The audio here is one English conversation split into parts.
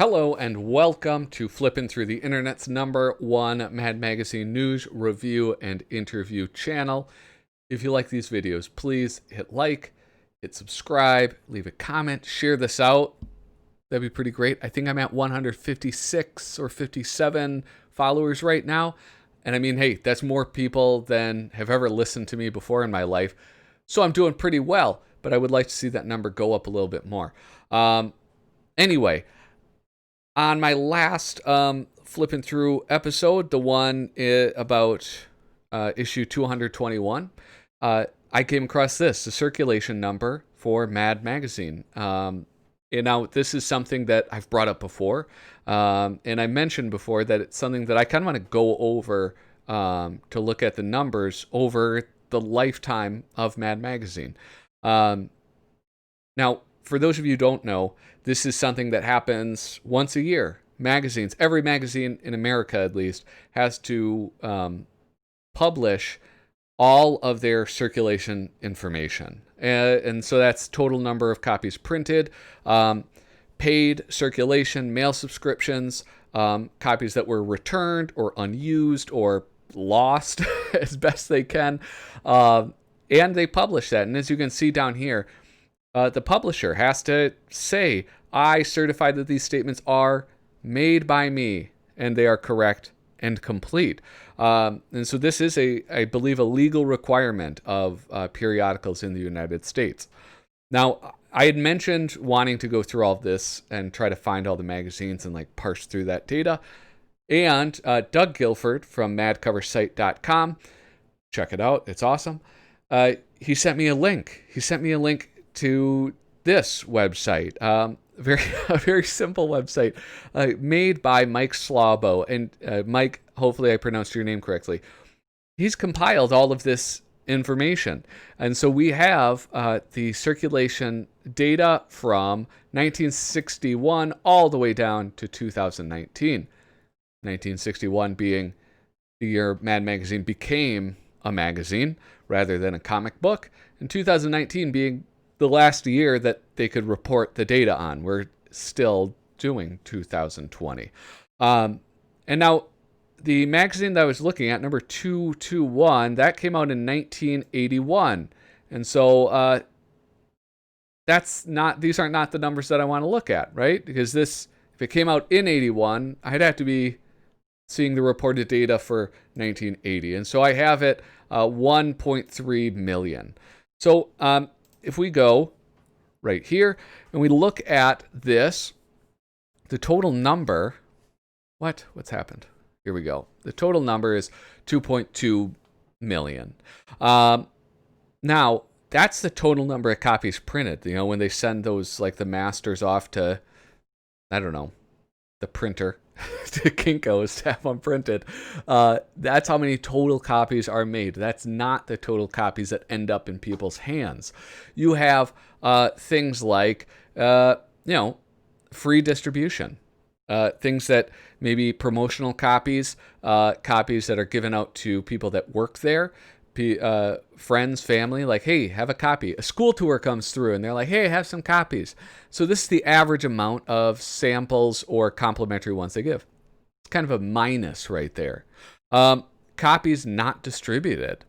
Hello and welcome to Flipping Through the Internet's #1 Mad Magazine news, review, and interview channel. If you like these videos, please hit like, hit subscribe, leave a comment, share this out. That'd be pretty great. I think I'm at 156 or 57 followers right now. And I mean, hey, that's more people than have ever listened to me before in my life. So I'm doing pretty well, but I would like to see that number go up a little bit more. Anyway, on my last Flipping Through episode, the one about issue 221, I came across the circulation number for Mad Magazine. Now, this is something that I've brought up before, and I mentioned before that it's something that I kind of want to go over to look at the numbers over the lifetime of Mad Magazine. Now, for those of you who don't know, this is something that happens once a year. Magazines, every magazine in America at least, has to publish all of their circulation information. And so that's total number of copies printed, paid circulation, mail subscriptions, copies that were returned or unused or lost as best they can. And they publish that. And as you can see down here, the publisher has to say, I certify that these statements are made by me and they are correct and complete. And so this is, I believe, a legal requirement of periodicals in the United States. Now, I had mentioned wanting to go through all of this and try to find all the magazines and like parse through that data. And Doug Guilford from madcoversite.com, check it out. It's awesome. He sent me a link. He sent me a link to this website, a very simple website made by Mike Slabo. And Mike, hopefully I pronounced your name correctly. He's compiled all of this information. And so we have the circulation data from 1961 all the way down to 2019. 1961 being the year Mad Magazine became a magazine rather than a comic book, and 2019 being the last year that they could report the data on. We're still doing 2020. And now the magazine that I was looking at, number 221, that came out in 1981. And so these are not the numbers that I want to look at, right? Because if it came out in 81, I'd have to be seeing the reported data for 1980. And so I have it 1.3 million. So if we go right here and we look at this, the total number, what's happened? Here we go. The total number is 2.2 million. Now, that's the total number of copies printed. You know, when they send those, like the masters off to, I don't know, the printer, to Kinko's to have them printed. That's how many total copies are made. That's not the total copies that end up in people's hands. You have things like, free distribution. Things that maybe promotional copies, copies that are given out to people that work there, friends, family, like, hey, have a copy. A school tour comes through and they're like, hey, have some copies. So this is the average amount of samples or complimentary ones they give. It's kind of a minus right there. Copies not distributed.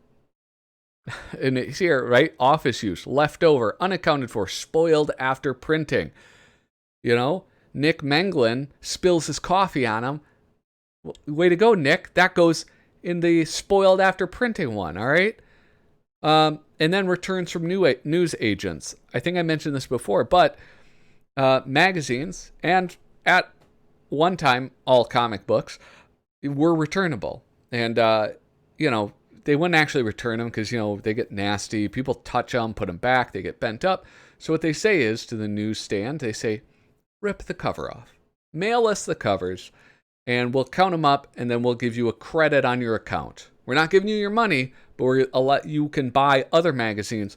And it's here, right? Office use, leftover, unaccounted for, spoiled after printing. You know, Nick Menglin spills his coffee on him. Way to go, Nick. That goes in the spoiled after printing one, all right? And then returns from news agents. I think I mentioned this before, but magazines, and at one time, all comic books, were returnable. And, they wouldn't actually return them because, they get nasty. People touch them, put them back, they get bent up. So what they say is, to the newsstand, they say, rip the cover off. Mail us the covers, and we'll count them up, and then we'll give you a credit on your account. We're not giving you your money, but you can buy other magazines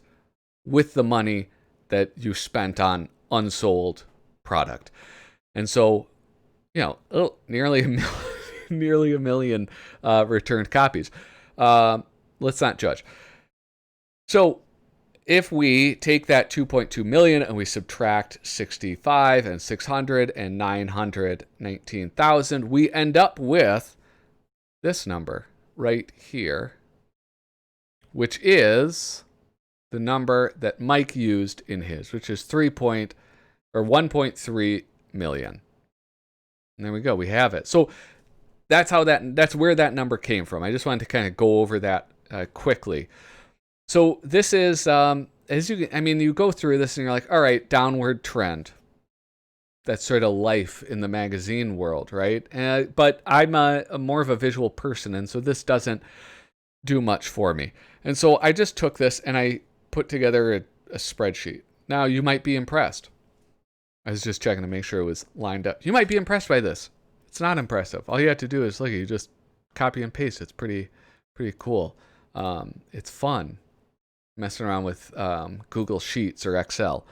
with the money that you spent on unsold product. And so, nearly a million returned copies. Let's not judge. So if we take that 2.2 million and we subtract 65 and 600 and 919,000, we end up with this number right here, which is the number that Mike used in his, which is 1.3 million. And there we go. We have it. So that's where that number came from. I just wanted to kind of go over that quickly. So this is, you go through this and you're like, all right, downward trend. That's sort of life in the magazine world, right? But I'm a more of a visual person, and so this doesn't do much for me. And so I just took this and I put together a spreadsheet. Now, you might be impressed. I was just checking to make sure it was lined up. You might be impressed by this. It's not impressive. All you have to do is, look, you just copy and paste. It's pretty cool. It's fun messing around with Google Sheets or Excel.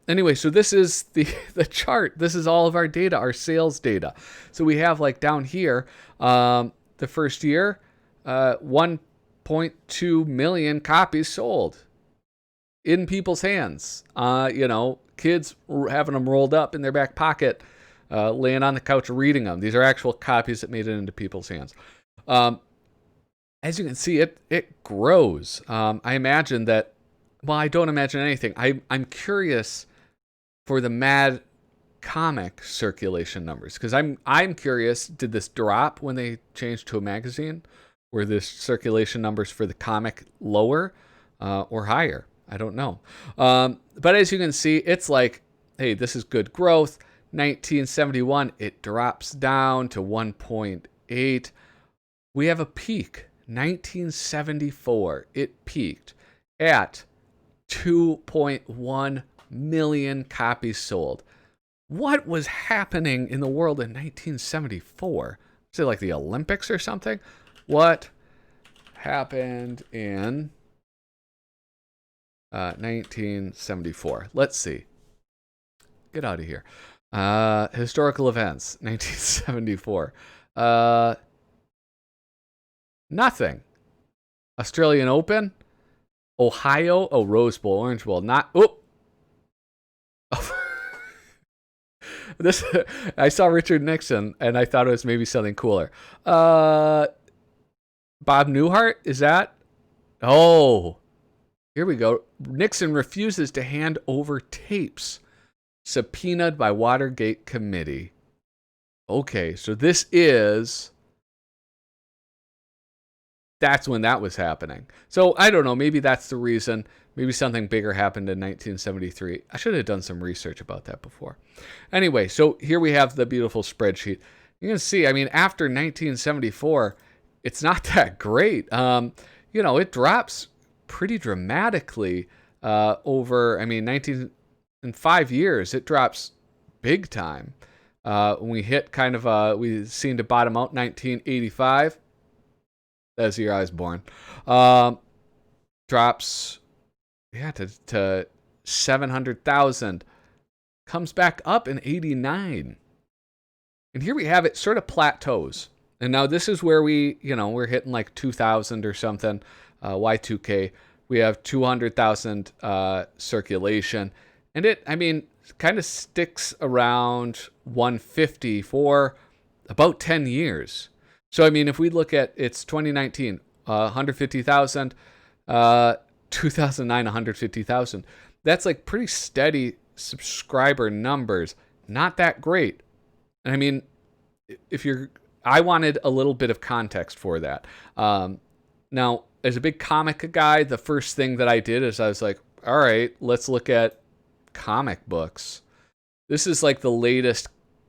Anyway, so this is the chart. This is all of our data, our sales data. So we have, like, down here, the first year, 1.2 million copies sold in people's hands. Kids having them rolled up in their back pocket, laying on the couch reading them. These are actual copies that made it into people's hands. As you can see, it grows. I imagine that. Well, I don't imagine anything. I'm curious for the Mad comic circulation numbers, because I'm curious. Did this drop when they changed to a magazine? Were the circulation numbers for the comic lower or higher? I don't know. But as you can see, it's like, hey, this is good growth. 1971, it drops down to 1.8. We have a peak. 1974, it peaked at 2.1 million copies sold. What was happening in the world in 1974? Is it like the Olympics or something? What happened in 1974? Let's see. Get out of here. Historical events, 1974. Nothing. Australian Open. Ohio. Oh, Rose Bowl, Orange Bowl. Not. Oh. This. I saw Richard Nixon, and I thought it was maybe something cooler. Bob Newhart. Is that? Oh. Here we go. Nixon refuses to hand over tapes subpoenaed by Watergate committee. Okay, so this is. That's when that was happening. So I don't know. Maybe that's the reason. Maybe something bigger happened in 1973. I should have done some research about that before. Anyway, so here we have the beautiful spreadsheet. You can see, after 1974, it's not that great. It drops pretty dramatically over, in 5 years, it drops big time. When we hit we seem to bottom out 1985. That's the year I was born. Drops, to 700,000. Comes back up in 89. And here we have it sort of plateaus. And now this is where we're hitting like 2,000 or something, Y2K. We have 200,000 circulation. And it kind of sticks around 150 for about 10 years. So, if we look at, it's 2019, 150,000, 2009, 150,000. That's like pretty steady subscriber numbers. Not that great. And I wanted a little bit of context for that. Now, as a big comic guy, the first thing that I did is I was like, all right, let's look at comic books. This is like the latest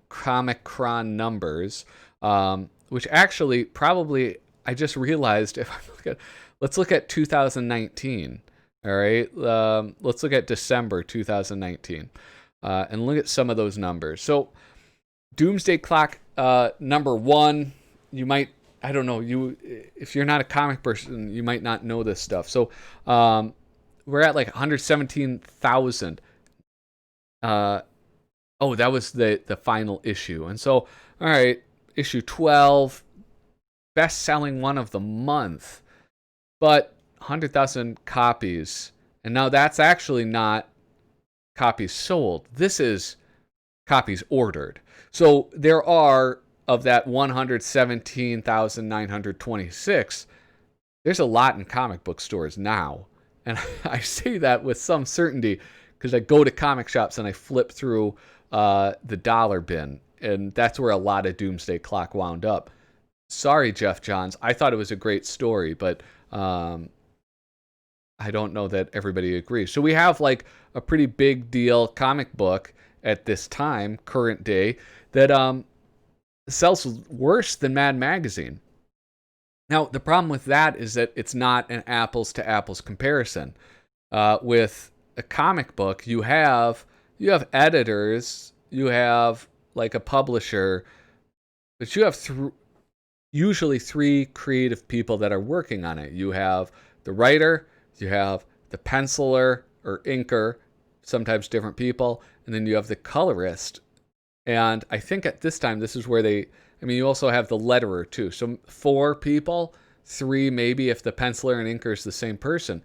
Comic-Con numbers. Which actually probably I just realized let's look at 2019. All right. Let's look at December 2019 and look at some of those numbers. So Doomsday Clock, number one, you might, I don't know, if you're not a comic person, you might not know this stuff. So we're at like 117,000. That was the final issue. And so, all right. Issue 12, best-selling one of the month, but 100,000 copies And now that's actually not copies sold. This is copies ordered. So there are, of that 117,926, there's a lot in comic book stores now. And I say that with some certainty because I go to comic shops and I flip through the dollar bin. And that's where a lot of Doomsday Clock wound up. Sorry, Jeff Johns. I thought it was a great story, but I don't know that everybody agrees. So we have like a pretty big deal comic book at this time, current day, that sells worse than Mad Magazine. Now, the problem with that is that it's not an apples to apples comparison. With a comic book, you have editors, you have like a publisher, but you have usually three creative people that are working on it. You have the writer, you have the penciler or inker, sometimes different people, and then you have the colorist. And I think at this time, this is where you also have the letterer too. So 4 people, 3 maybe if the penciler and inker is the same person.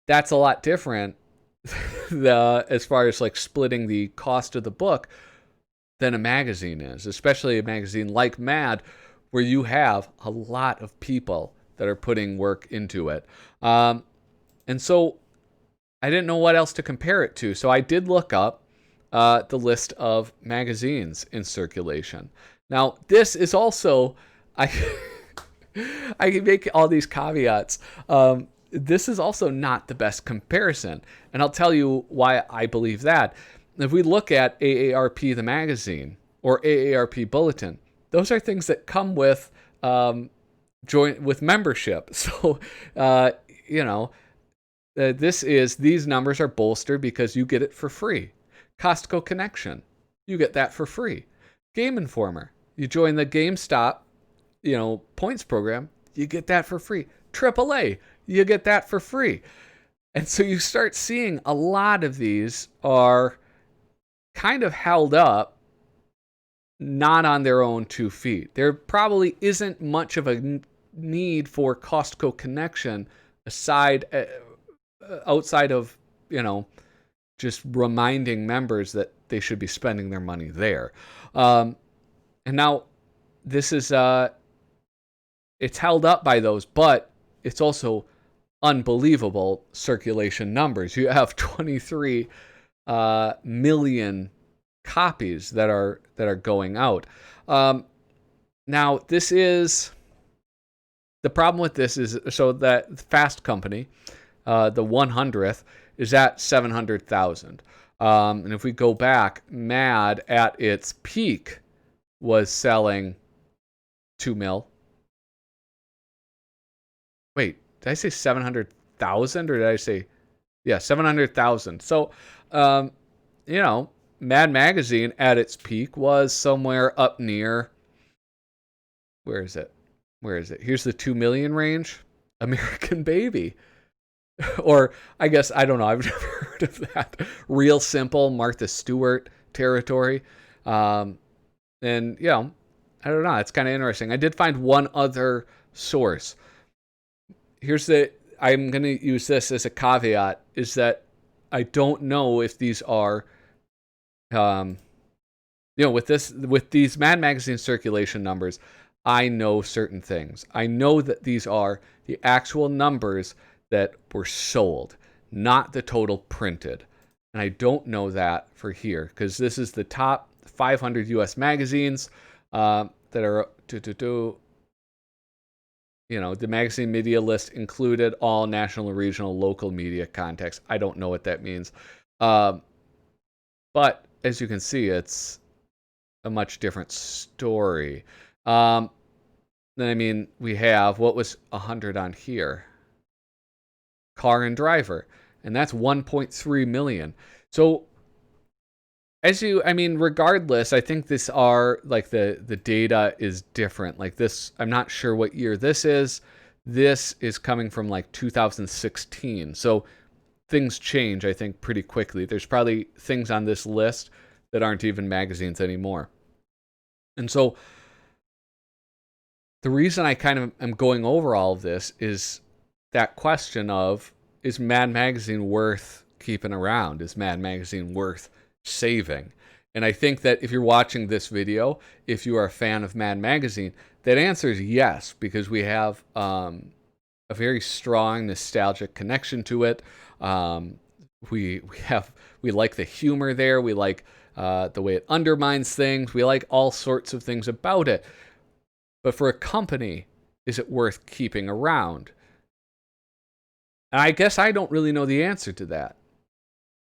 That's a lot different as far as like splitting the cost of the book than a magazine is, especially a magazine like Mad, where you have a lot of people that are putting work into it. And so I didn't know what else to compare it to. So I did look up the list of magazines in circulation. Now, this is also, I can make all these caveats. This is also not the best comparison. And I'll tell you why I believe that. If we look at AARP, the magazine, or AARP Bulletin, those are things that come with with membership. So, these numbers are bolstered because you get it for free. Costco Connection, you get that for free. Game Informer, you join the GameStop, points program, you get that for free. AAA, you get that for free. And so you start seeing a lot of these are kind of held up, not on their own 2 feet. There probably isn't much of a need for Costco Connection outside of, just reminding members that they should be spending their money there. And now this is, it's held up by those, but it's also unbelievable circulation numbers. You have 23 million copies that are going out. Now this is, the problem with this is, so that Fast Company, the 100th, is at 700,000. And if we go back, Mad at its peak was selling 2 mil. Wait, did I say 700,000 or did I say, 700,000? So, Mad Magazine at its peak was somewhere up near, where is it? Here's the 2 million range. American Baby. Or I guess, I don't know, I've never heard of that. Real Simple, Martha Stewart territory. And, I don't know, it's kind of interesting. I did find one other source. I'm going to use this as a caveat, is that I don't know if these are, with these Mad Magazine circulation numbers, I know certain things. I know that these are the actual numbers that were sold, not the total printed. And I don't know that for here, because this is the top 500 U.S. magazines that are, the magazine media list included all national, regional, local media contacts. I don't know what that means. But as you can see, it's a much different story. We have, what was 100 on here? Car and Driver, and that's 1.3 million. So regardless, I think this are like the data is different. Like this, I'm not sure what year this is. This is coming from like 2016. So things change, I think, pretty quickly. There's probably things on this list that aren't even magazines anymore. And so the reason I kind of am going over all of this is that question of, is Mad Magazine worth keeping around? Is Mad Magazine worth saving? And I think that if you're watching this video, if you are a fan of Mad Magazine, that answer is yes, because we have a very strong nostalgic connection to it. We like the humor there. We like the way it undermines things. We like all sorts of things about it. But for a company, is it worth keeping around? And I guess I don't really know the answer to that.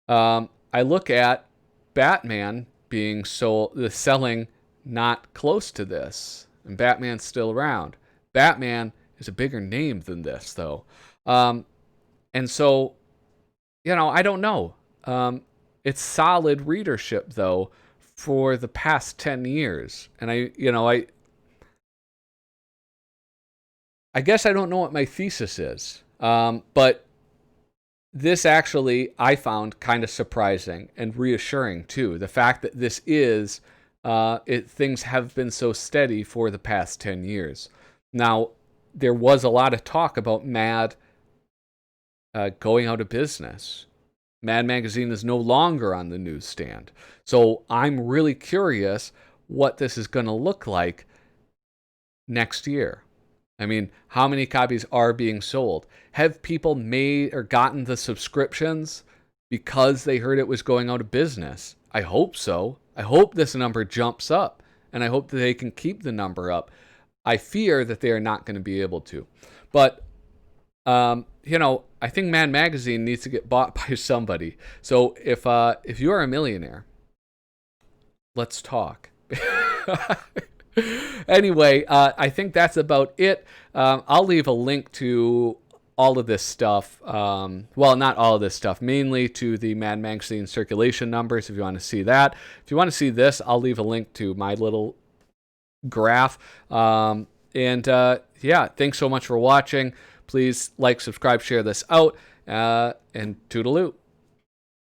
I look at Batman being selling not close to this, and Batman's still around. Batman is a bigger name than this, though. And so, I don't know. It's solid readership, though, for the past 10 years. And I guess I don't know what my thesis is. But this actually, I found kind of surprising and reassuring, too. The fact that this is, things have been so steady for the past 10 years. Now, there was a lot of talk about Mad going out of business. Mad Magazine is no longer on the newsstand. So I'm really curious what this is going to look like next year. I mean, how many copies are being sold? Have people made or gotten the subscriptions because they heard it was going out of business? I hope so. I hope this number jumps up, and I hope that they can keep the number up. I fear that they are not going to be able to. But, I think Mad Magazine needs to get bought by somebody. So if you are a millionaire, let's talk. Anyway, I think that's about it. I'll leave a link to all of this stuff. Well, not all of this stuff, mainly to the Mad Magazine circulation numbers if you want to see that. If you want to see this, I'll leave a link to my little graph. Yeah, thanks so much for watching. Please like, subscribe, share this out, and toodaloo.